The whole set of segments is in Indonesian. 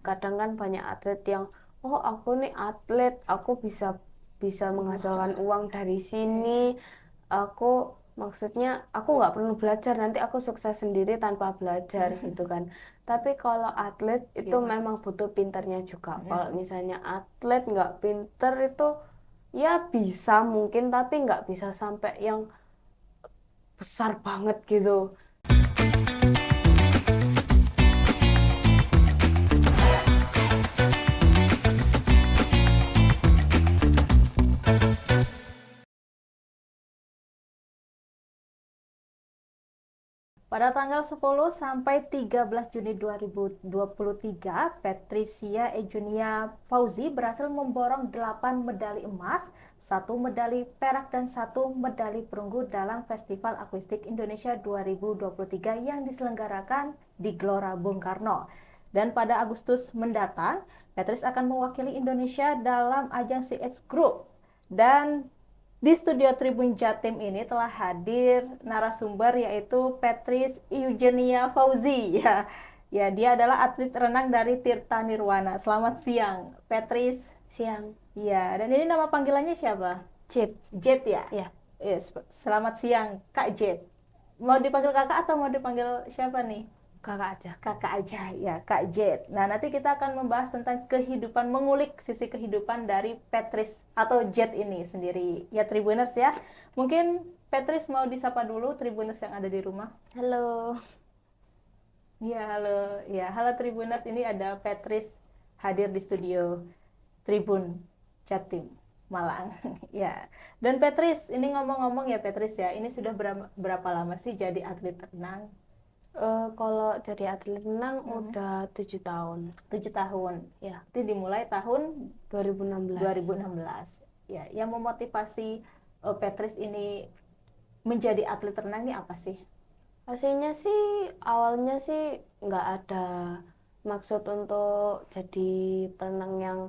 kadang kan banyak atlet yang oh aku nih atlet, aku bisa menghasilkan uang dari sini. Maksudnya aku nggak perlu belajar, nanti aku sukses sendiri tanpa belajar gitu kan. Tapi kalau atlet itu memang butuh pinternya juga. Kalau misalnya atlet nggak pinter itu ya bisa mungkin, tapi nggak bisa sampai yang besar banget gitu. Pada tanggal 10 sampai 13 Juni 2023, Patricia Eugenia Fauzi berhasil memborong 8 medali emas, 1 medali perak, dan 1 medali perunggu dalam Festival Akuistik Indonesia 2023 yang diselenggarakan di Gelora Bung Karno. Dan pada Agustus mendatang, Patrice akan mewakili Indonesia dalam ajang CX Group. Dan di studio Tribun Jatim ini telah hadir narasumber yaitu Patrice Eugenia Fauzi. Ya, dia adalah atlet renang dari Tirta Nirwana. Selamat siang, Patrice. Siang. Ya, dan ini nama panggilannya siapa? Jet. Jet ya? Ya. Yes, selamat siang, Kak Jet. Mau dipanggil kakak atau mau dipanggil siapa nih? Kakak aja. Kakak aja ya, Kak Jet. Nah, nanti kita akan membahas tentang kehidupan, mengulik sisi kehidupan dari Patrice atau Jet ini sendiri. Ya, Tribuners ya. Mungkin Patrice mau disapa dulu Tribuners yang ada di rumah. Halo. Ya, halo. Ya, halo Tribuners. Ini ada Patrice hadir di studio Tribun Jatim Malang. Ya. Dan Patrice, ini ngomong-ngomong ya Patrice ya, ini sudah berapa lama sih jadi atlet renang? Kalau jadi atlet renang udah 7 tahun. 7 tahun. Ya. Itu dimulai tahun 2016. 2016. Ya, yang memotivasi Patrice ini menjadi atlet renang ini apa sih? Aslinya sih awalnya sih nggak ada maksud untuk jadi perenang yang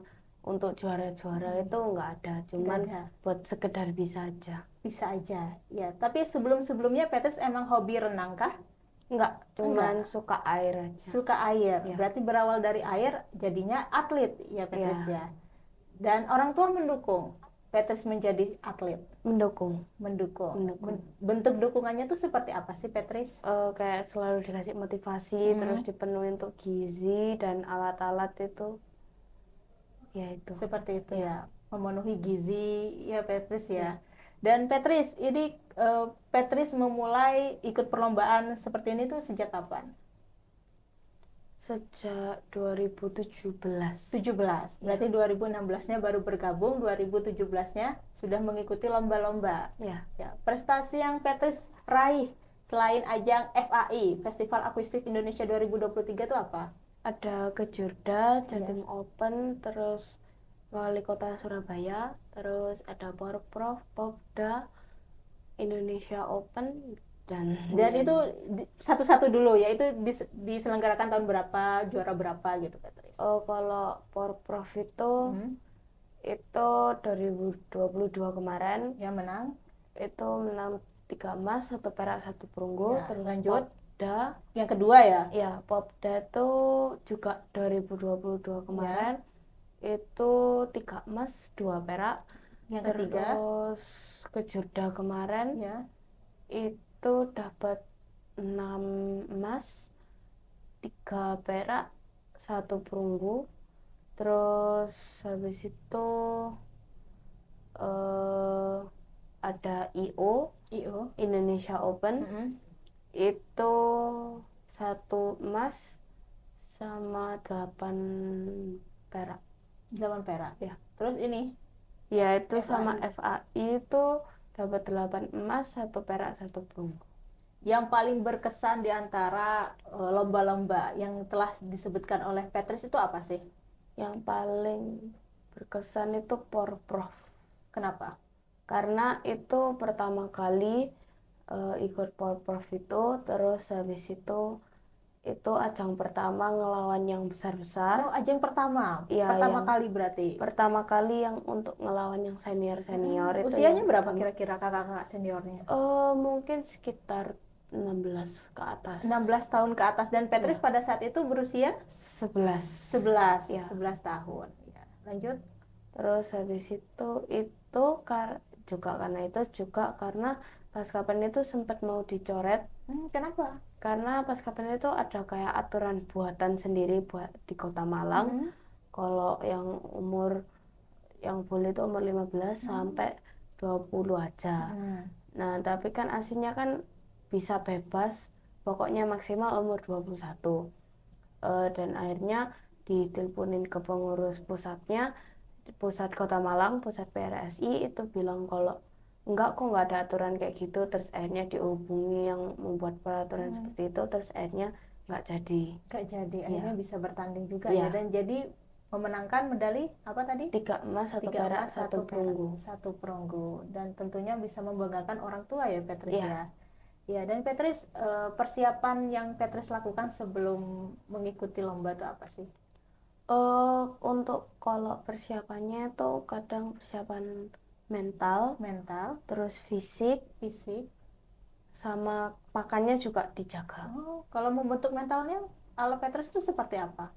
untuk juara-juara itu nggak ada, cuman buat sekedar bisa aja. Bisa aja. Ya, tapi sebelum-sebelumnya Patrice emang hobi renang kah? Enggak, cuman suka air aja. Suka air. Ya. Berarti berawal dari air jadinya atlet ya Patrice Ya. ya. Dan orang tua mendukung Patrice menjadi atlet. Mendukung. Bentuk dukungannya tuh seperti apa sih Patrice? Kayak selalu dikasih motivasi, terus dipenuhi untuk gizi dan alat-alat itu. Ya itu. Seperti itu ya, memenuhi gizi ya Patrice ya. Dan Patrice, ini Patrice memulai ikut perlombaan seperti ini tuh sejak kapan? Sejak 2017. 17. Berarti 2016-nya baru bergabung, 2017-nya sudah mengikuti lomba-lomba. Ya. Ya, prestasi yang Patrice raih selain ajang FAI, Festival Akuistik Indonesia 2023 itu apa? Ada Kejurda, Jatim Open, terus Wali Kota Surabaya, terus ada Porprov, Popda, Indonesia Open, dan itu satu-satu dulu ya, itu diselenggarakan tahun berapa, juara berapa gitu Patrice? Kalau Porprov itu 2022 kemarin yang menang itu menang 3 emas, 1 perak, 1 perunggu. Ya, terus lanjut. Popda Yang kedua ya? Ya, Popda itu juga 2022 kemarin itu 3 emas, 2 perak. Yang ketiga? Terus Kejurda kemarin itu dapat 6 emas, 3 perak, 1 perunggu. Terus habis itu ada IO Indonesia Open. Itu 1 emas sama 8 perak. 8 perak. Ya. Terus ini? Ya, itu sama FAI itu dapat 8 emas, 1 perak, 1 perunggu. Yang paling berkesan di antara lomba-lomba yang telah disebutkan oleh Patrice itu apa sih? Yang paling berkesan itu Porprov. Kenapa? Karena itu pertama kali ikut Porprov itu, terus habis itu ajang pertama ngelawan yang besar-besar. Oh, ajang pertama? Iya, pertama kali berarti? Pertama kali yang untuk ngelawan yang senior-senior. Usianya berapa kira-kira kakak-kakak seniornya? Mungkin sekitar 16 ke atas. 16 tahun ke atas, dan Patrice Iya. pada saat itu berusia 11. 11 Ya. 11 tahun. Ya, lanjut. Terus habis itu juga karena itu juga karena pas kapan itu sempat mau dicoret Kenapa? karena pas kapan itu ada kayak aturan buatan sendiri buat di Kota Malang. Kalau yang boleh itu umur 15 sampai 20 aja. Nah, tapi kan aslinya kan bisa bebas, pokoknya maksimal umur 21. Dan akhirnya diteleponin ke pengurus pusatnya, pusat Kota Malang, pusat PRSI itu bilang kalau enggak kok, nggak ada aturan kayak gitu. Terus akhirnya dihubungi yang membuat peraturan seperti itu, terus akhirnya nggak jadi. Akhirnya bisa bertanding juga Iya. ya, dan jadi memenangkan medali apa tadi? 3 emas, 1 3 perak, emas, 1 perunggu. 1 perunggu, dan tentunya bisa membanggakan orang tua ya Patrice Iya. ya. Ya, dan Patrice, persiapan yang Patrice lakukan sebelum mengikuti lomba itu apa sih? Untuk kalau persiapannya tuh kadang persiapan mental, Mental, terus fisik, fisik. sama makannya juga dijaga. Kalau membentuk mentalnya ala Patrice itu seperti apa?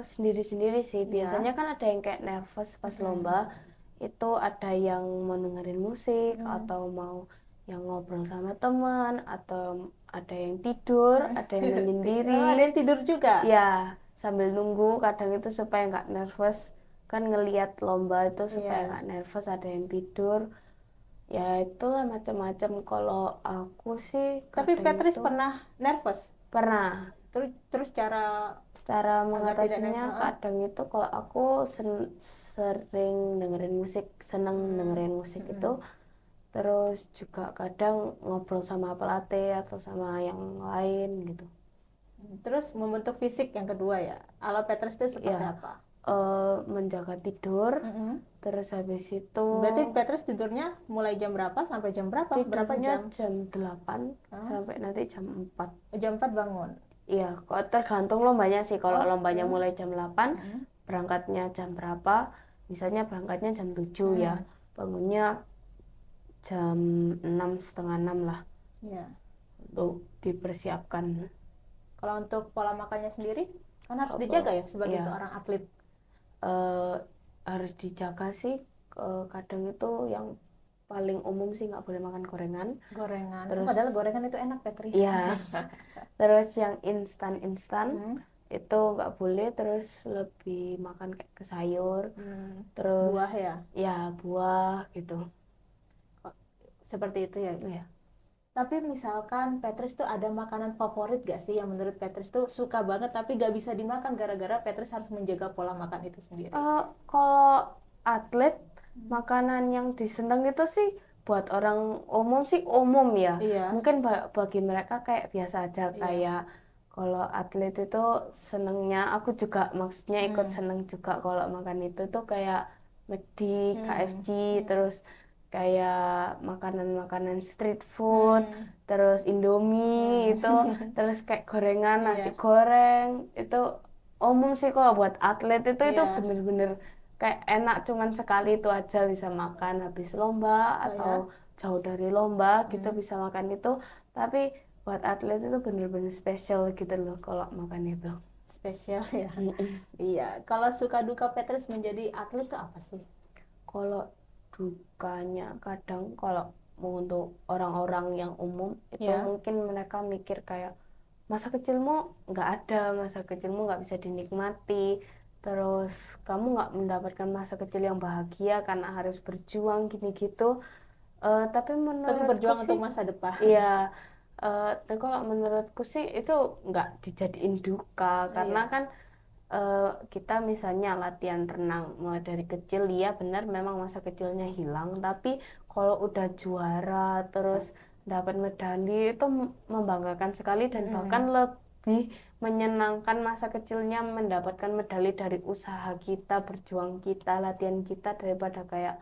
Sendiri-sendiri sih. Iya. Biasanya kan ada yang kayak nervous pas lomba. Itu ada yang mau dengerin musik atau mau yang ngobrol sama teman, atau ada yang tidur, ada yang menyendiri. Ada yang tidur juga? Ya, sambil nunggu kadang itu supaya nggak nervous. Kan ngelihat lomba itu supaya Iya. nggak nervous, ada yang tidur. Ya itulah macam-macam. Kalau aku sih Tapi kadang Patrice itu pernah nervous? pernah. Terus cara Cara agar tidak mengatasinya nervous? kadang itu kalau aku sering dengerin musik, seneng dengerin musik itu. Terus juga kadang ngobrol sama pelatih atau sama yang lain gitu. Terus membentuk fisik yang kedua ya. Ala Patrice itu seperti Ya, apa? menjaga tidur. Terus habis itu Berarti Patrice tidurnya mulai jam berapa sampai jam berapa? Berapa tidurnya jam? jam 8 sampai nanti jam 4. Jam 4 bangun. Iya, kok tergantung lombanya sih. Kalau lombanya mulai jam 8, berangkatnya jam berapa? Misalnya berangkatnya jam 7 ya. Bangunnya jam 6, setengah 6 lah. Ya. Untuk dipersiapkan. Kalau untuk pola makannya sendiri kan harus dijaga ya sebagai Iya. seorang atlet. Harus dijaga sih. Kadang itu yang paling umum sih nggak boleh makan gorengan. Gorengan. Terus- Padahal gorengan itu enak, Patrice. Iya. Terus yang instan itu nggak boleh. Terus lebih makan kayak ke sayur. Terus Buah ya? Ya, buah gitu. Seperti itu ya. Iya. Tapi misalkan Patrice tuh ada makanan favorit gak sih yang menurut Patrice tuh suka banget tapi gak bisa dimakan gara-gara Patrice harus menjaga pola makan itu sendiri? Kalau atlet, makanan yang diseneng itu sih buat orang umum sih umum ya. Iya. Mungkin bagi mereka kayak biasa aja. Iya. Kayak kalau atlet itu senengnya, aku juga maksudnya ikut seneng juga kalau makan itu tuh kayak McD, KFC, terus kayak makanan-makanan street food, terus Indomie itu, terus kayak gorengan, nasi goreng, itu umum sih. Kalau buat atlet itu Iya. bener-bener kayak enak, cuman sekali itu aja bisa makan habis lomba atau jauh dari lomba gitu bisa makan itu. Tapi buat atlet itu bener-bener spesial gitu loh kalau makan itu. Spesial ya. Iya. Kalau suka duka Patrice menjadi atlet tuh apa sih? Kalau dukanya kadang kalau untuk orang-orang yang umum itu Iya. mungkin mereka mikir kayak masa kecilmu nggak ada, masa kecilmu nggak bisa dinikmati, terus kamu nggak mendapatkan masa kecil yang bahagia karena harus berjuang gini gitu. Tapi Tapi menurutku berjuang sih untuk masa depan. iya. Tapi kalau menurutku sih itu nggak dijadiin duka karena kan kita misalnya latihan renang mulai dari kecil, ya benar memang masa kecilnya hilang, tapi kalau udah juara terus dapat medali itu membanggakan sekali dan bahkan lebih menyenangkan masa kecilnya mendapatkan medali dari usaha kita, berjuang kita, latihan kita, daripada kayak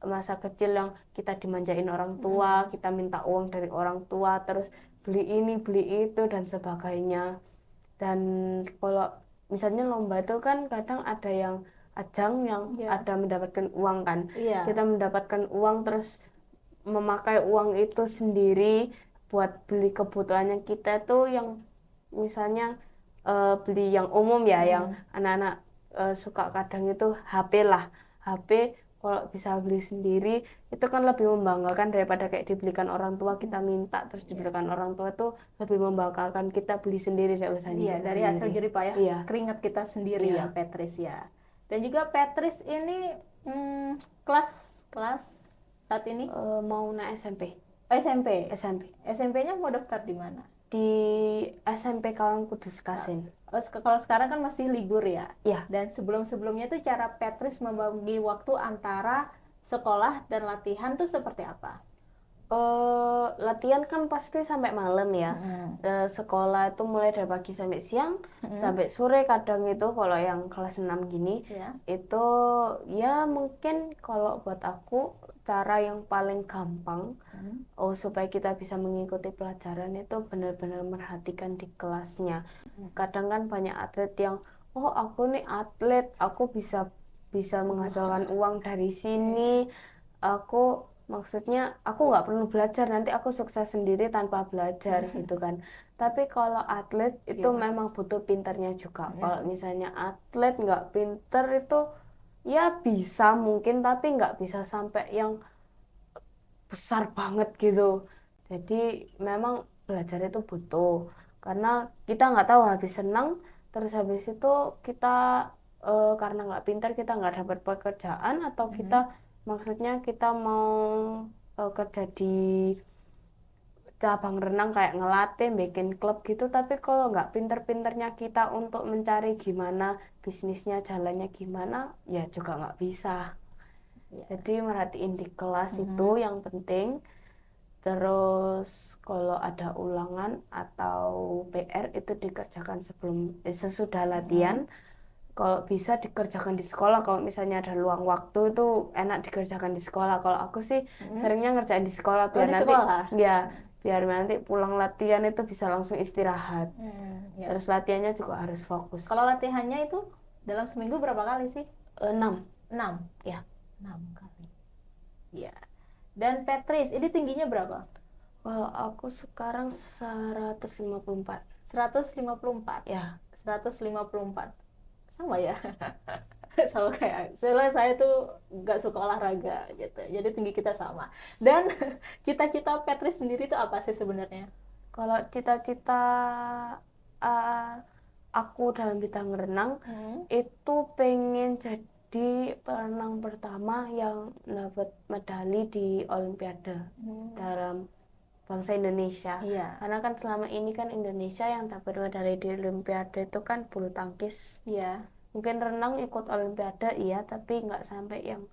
masa kecil yang kita dimanjain orang tua, kita minta uang dari orang tua, terus beli ini, beli itu, dan sebagainya. Dan kalau misalnya lomba itu kan kadang ada yang ajang yang ada mendapatkan uang kan. Iya. Kita mendapatkan uang terus memakai uang itu sendiri buat beli kebutuhannya kita tuh yang misalnya beli yang umum ya, yang anak-anak suka kadang itu HP lah. HP kalau bisa beli sendiri itu kan lebih membanggakan daripada kayak dibelikan orang tua, kita minta terus dibelikan orang tua tuh lebih membanggakan kita beli sendiri dari usahanya Iya, kita dari sendiri. hasil jerih payah Iya. keringat kita sendiri ya, Iya. Petris ya. Dan juga Petris ini kelas saat ini Mau naik SMP. SMP. SMP. SMP-nya mau daftar di mana? Di SMP Kalang Kudus Kasin. Kalau sekarang kan masih libur ya. Iya. Dan sebelum-sebelumnya tuh cara Petris membagi waktu antara sekolah dan latihan tuh seperti apa? Latihan kan pasti sampai malam ya. Sekolah itu mulai dari pagi sampai siang, sampai sore kadang itu kalau yang kelas 6 gini. Ya. Itu ya mungkin kalau buat aku cara yang paling gampang supaya kita bisa mengikuti pelajaran itu benar-benar merhatikan di kelasnya. Kadang kan banyak atlet yang aku nih atlet, aku bisa menghasilkan uang dari sini. Maksudnya aku nggak perlu belajar, nanti aku sukses sendiri tanpa belajar gitu kan. Tapi kalau atlet itu memang butuh pinternya juga. Kalau misalnya atlet nggak pinter itu ya bisa mungkin, tapi nggak bisa sampai yang besar banget gitu. Jadi memang belajar itu butuh, karena kita nggak tahu habis senang terus habis itu kita karena nggak pintar kita nggak dapat pekerjaan, atau kita maksudnya kita mau kerja di cabang renang kayak ngelatih bikin klub gitu, tapi kalau nggak pinter-pinternya kita untuk mencari gimana bisnisnya jalannya gimana ya juga nggak bisa. Jadi merhatiin di kelas itu yang penting. Terus kalau ada ulangan atau PR itu dikerjakan sesudah latihan. Kalau bisa dikerjakan di sekolah, kalau misalnya ada luang waktu itu enak dikerjakan di sekolah. Kalau aku sih seringnya ngerjain di sekolah biar di nanti sekolah? biar nanti pulang latihan itu bisa langsung istirahat. Ya. Terus latihannya juga harus fokus. Kalau latihannya itu dalam seminggu berapa kali sih? 6. 6. Ya. 6 kali. Ya. Dan Petris, ini tingginya berapa? Kalau aku sekarang 154. 154. Ya. 154. Sama ya. Sama kayak soalnya saya tuh nggak suka olahraga gitu, jadi tinggi kita sama. Dan cita-cita Petris sendiri tuh apa sih sebenarnya? Kalau cita-cita aku dalam bidang renang itu pengen jadi perenang pertama yang dapat medali di Olimpiade dalam bangsa Indonesia. Iya. Karena kan selama ini kan Indonesia yang dapat medali di Olimpiade itu kan bulu tangkis. Iya. Mungkin renang ikut Olimpiade iya, tapi nggak sampai yang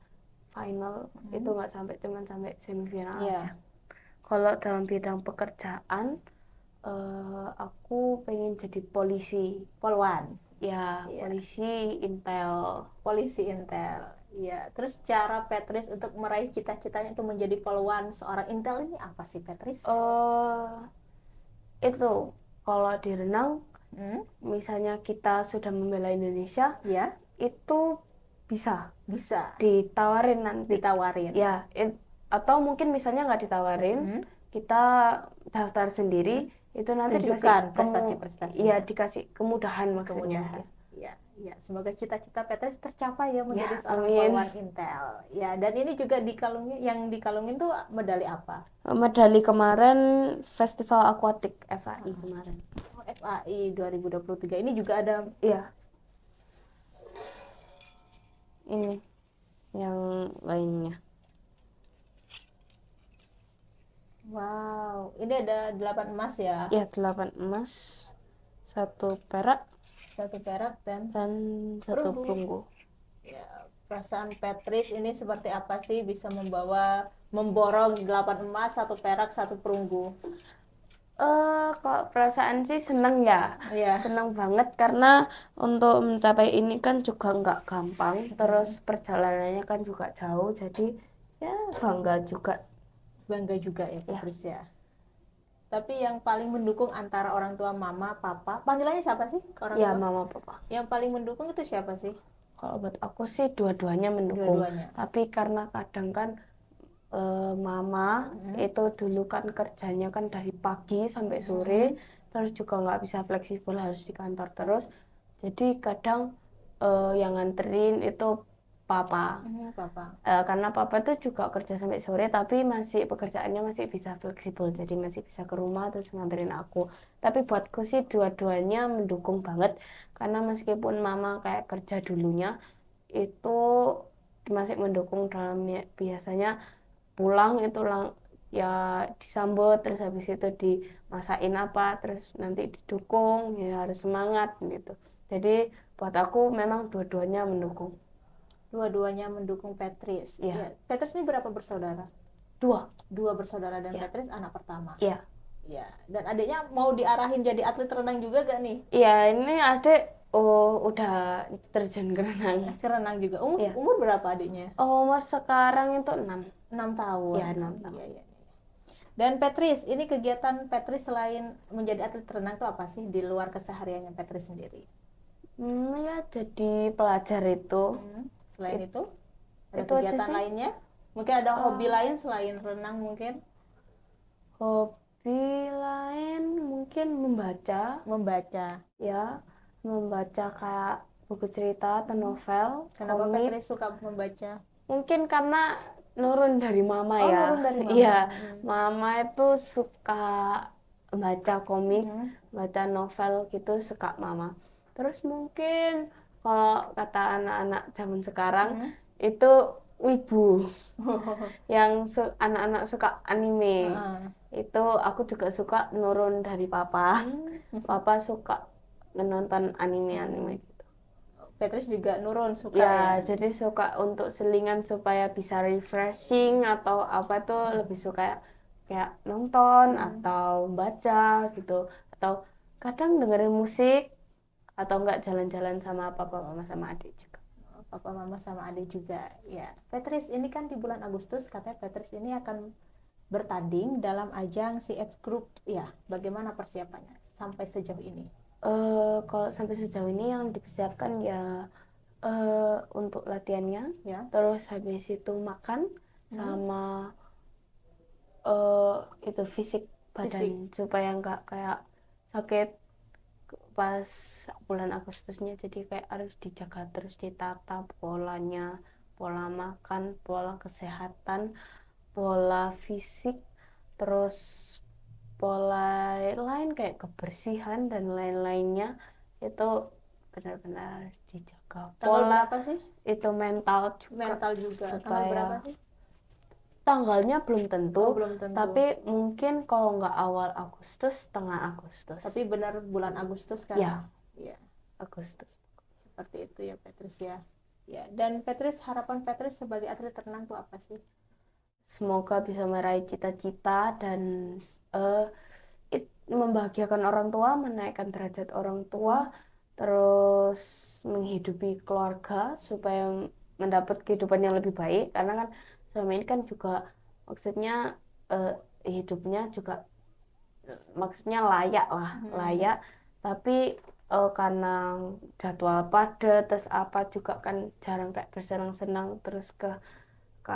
final. Itu nggak sampai, cuman sampai semifinal aja. Kalau dalam bidang pekerjaan aku pengen jadi polisi. Polwan. Ya, polisi Intel. Polisi Intel. Ya, terus cara Petris untuk meraih cita-citanya untuk menjadi polwan seorang Intel ini apa sih, Petris? Itu kalau di renang, misalnya kita sudah membela Indonesia, Ya. itu bisa ditawarin nanti. Ya, atau mungkin misalnya nggak ditawarin, kita daftar sendiri, itu nanti tunjukkan dikasih prestasi-prestasi. Iya, dikasih kemudahan maksudnya. Ya, semoga cita-cita Petris tercapai ya menjadi seorang amin. polwan Intel. Ya, dan ini juga dikalungin tuh medali apa? Medali kemarin Festival Aquatic FAI kemarin. FAI 2023 ini juga ada. Iya. Ini yang lainnya. Wow, ini ada 8 emas ya? Ya, 8 emas, 1 perak, 1 perak dan 1 perunggu. Ya, perasaan Petris ini seperti apa sih bisa memborong 8 emas, 1 perak, 1 perunggu? Kalau perasaan sih seneng ya. Iya. Seneng banget karena untuk mencapai ini kan juga nggak gampang. Terus perjalanannya kan juga jauh, jadi ya bangga juga. Bangga juga ya Petris ya. Tapi yang paling mendukung antara orang tua, mama, papa, panggilannya siapa sih orang Ya, tua? mama, papa. Yang paling mendukung itu siapa sih? Kalau buat aku sih dua-duanya mendukung. Dua-duanya. Tapi karena kadang kan mama itu dulu kan kerjanya kan dari pagi sampai sore, terus juga nggak bisa fleksibel harus di kantor terus. Jadi kadang yang nganterin itu papa. Papa. Karena papa tuh juga kerja sampai sore tapi masih pekerjaannya masih bisa fleksibel, jadi masih bisa ke rumah terus nganterin aku. Tapi buatku sih dua-duanya mendukung banget, karena meskipun mama kayak kerja dulunya itu masih mendukung dalamnya, biasanya pulang itu ya disambut, terus habis itu dimasakin apa, terus nanti didukung, ya harus semangat gitu. Jadi buat aku memang dua-duanya mendukung. Dua-duanya mendukung Patrice. Iya. Ya. Patrice ini berapa bersaudara? Dua Bersaudara dan Iya. Patrice anak pertama. Iya. Ya. Dan adiknya mau diarahin jadi atlet renang juga gak nih? Iya, ini adik udah terjun ke renang. Renang juga. Iya. Umur berapa adiknya? Umur sekarang itu 6. 6 tahun. Iya, 6 tahun. Iya. Dan Patrice, ini kegiatan Patrice selain menjadi atlet renang itu apa sih di luar kesehariannya Patrice sendiri? Ya jadi pelajar itu. Selain itu, ada itu aja kegiatan sih. lainnya? Mungkin ada hobi lain selain renang mungkin? Hobi lain mungkin membaca. Membaca. Ya, membaca kayak buku cerita atau novel, Kenapa komik. Patrice suka membaca? Mungkin karena nurun dari mama ya. Nurun dari mama. Iya, mama itu suka baca komik, baca novel gitu, suka mama. Terus mungkin kalau kata anak-anak zaman sekarang itu wibu. Yang anak-anak suka anime. Itu aku juga suka nurun dari papa. Papa suka menonton anime gitu. Patrice juga nurun suka Ya, jadi suka untuk selingan supaya bisa refreshing atau apa tuh lebih suka kayak nonton atau baca gitu, atau kadang dengerin musik atau enggak jalan-jalan sama papa mama sama adik juga. Papa mama sama adik juga ya. Patrice ini kan di bulan Agustus katanya Patrice ini akan bertanding dalam ajang CH Group ya. Bagaimana persiapannya sampai sejauh ini? Kalau sampai sejauh ini yang dipersiapkan ya untuk latihannya, Ya. terus habis itu makan sama itu fisik badan supaya nggak kayak sakit pas bulan Agustusnya, jadi kayak harus dijaga terus, ditata polanya, pola makan, pola kesehatan, pola fisik, terus pola lain kayak kebersihan dan lain-lainnya itu benar-benar harus dijaga. Tanggal Pola berapa sih? itu mental juga. Tanggal supaya berapa sih? tanggalnya belum tentu, belum tentu. tapi mungkin kalau nggak awal Agustus, tengah Agustus. Tapi benar bulan Agustus kan? Ya. Iya. Agustus. Seperti itu ya Patrice ya. Ya, dan Patrice, harapan Patrice sebagai atlet renang itu apa sih? Semoga bisa meraih cita-cita dan membahagiakan orang tua, menaikkan derajat orang tua, terus menghidupi keluarga supaya mendapat kehidupan yang lebih baik, karena kan selama ini kan juga maksudnya hidupnya juga maksudnya layak lah, layak, tapi karena jadwal padat terus apa juga kan jarang kayak bersenang-senang terus ke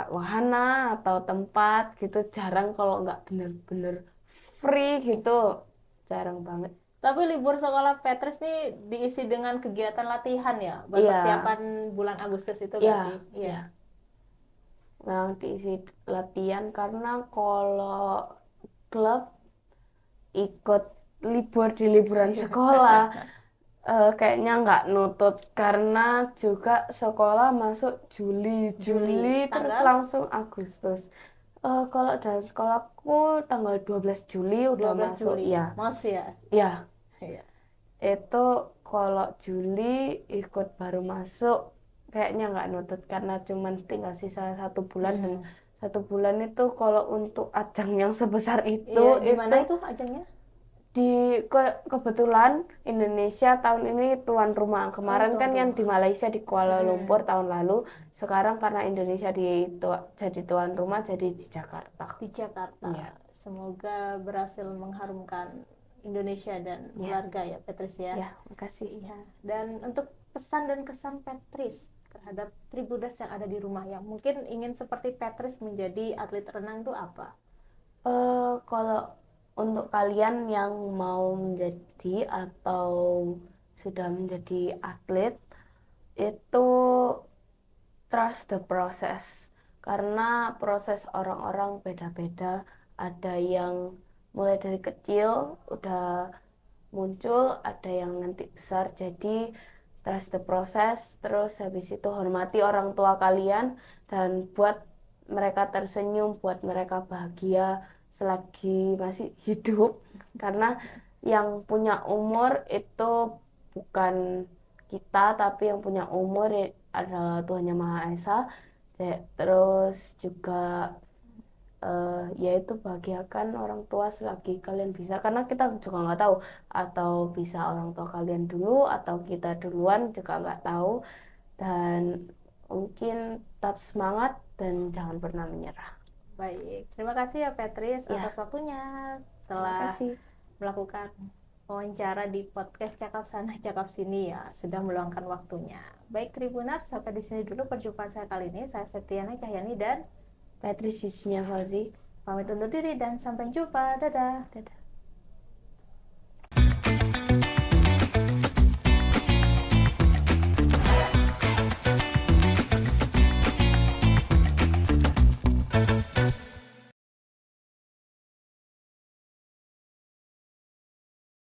wahana atau tempat gitu, jarang kalau nggak bener-bener free gitu, jarang banget. Tapi libur sekolah Patrice nih diisi dengan kegiatan latihan ya, buat Iya. persiapan bulan Agustus itu nggak sih? Iya. Memang diisi latihan karena kalau klub ikut libur di liburan sekolah kayaknya nggak nutut, karena juga sekolah masuk Juli terus Tanggal? langsung Agustus. Kalau dalam sekolahku tanggal 12 Juli udah 12 masuk Juli. ya. Mos ya? Ya, Iya. itu kalau Juli ikut baru masuk kayaknya nggak nutut, karena cuman tinggal sisa 1 bulan dan 1 bulan itu kalau untuk ajang yang sebesar itu Iya, di mana itu ajangnya? Kebetulan Indonesia tahun ini tuan rumah. Kemarin kan yang di Malaysia di Kuala Lumpur tahun lalu, sekarang karena Indonesia jadi tuan rumah jadi di Jakarta. Di Jakarta. Iya. Semoga berhasil mengharumkan Indonesia dan keluarga ya Patrice ya. Ya, makasih. Iya. Dan untuk pesan dan kesan Patrice terhadap Tribuners yang ada di rumah yang mungkin ingin seperti Patrice menjadi atlet renang itu apa? Kalau untuk kalian yang mau menjadi atau sudah menjadi atlet, itu trust the process. Karena proses orang-orang beda-beda. Ada yang mulai dari kecil udah muncul, ada yang nanti besar. Jadi trust the process, terus habis itu hormati orang tua kalian dan buat mereka tersenyum, buat mereka bahagia selagi masih hidup. Karena yang punya umur itu bukan kita, tapi yang punya umur adalah Tuhan Yang Maha Esa. Terus juga yaitu bahagiakan orang tua selagi kalian bisa, karena kita juga nggak tahu, atau bisa orang tua kalian dulu atau kita duluan juga nggak tahu. Dan mungkin tetap semangat dan jangan pernah menyerah. Baik, terima kasih ya Patrice Ya, atas waktunya terima telah kasih. melakukan wawancara di podcast Cakap Sana Cakap Sini ya, sudah meluangkan waktunya. Baik Tribuners, sampai di sini dulu perjumpaan saya kali ini. Saya Septiana Cahyani dan Patrice Yusnya Fauzi. pamit undur diri dan sampai jumpa. Dadah. Dadah.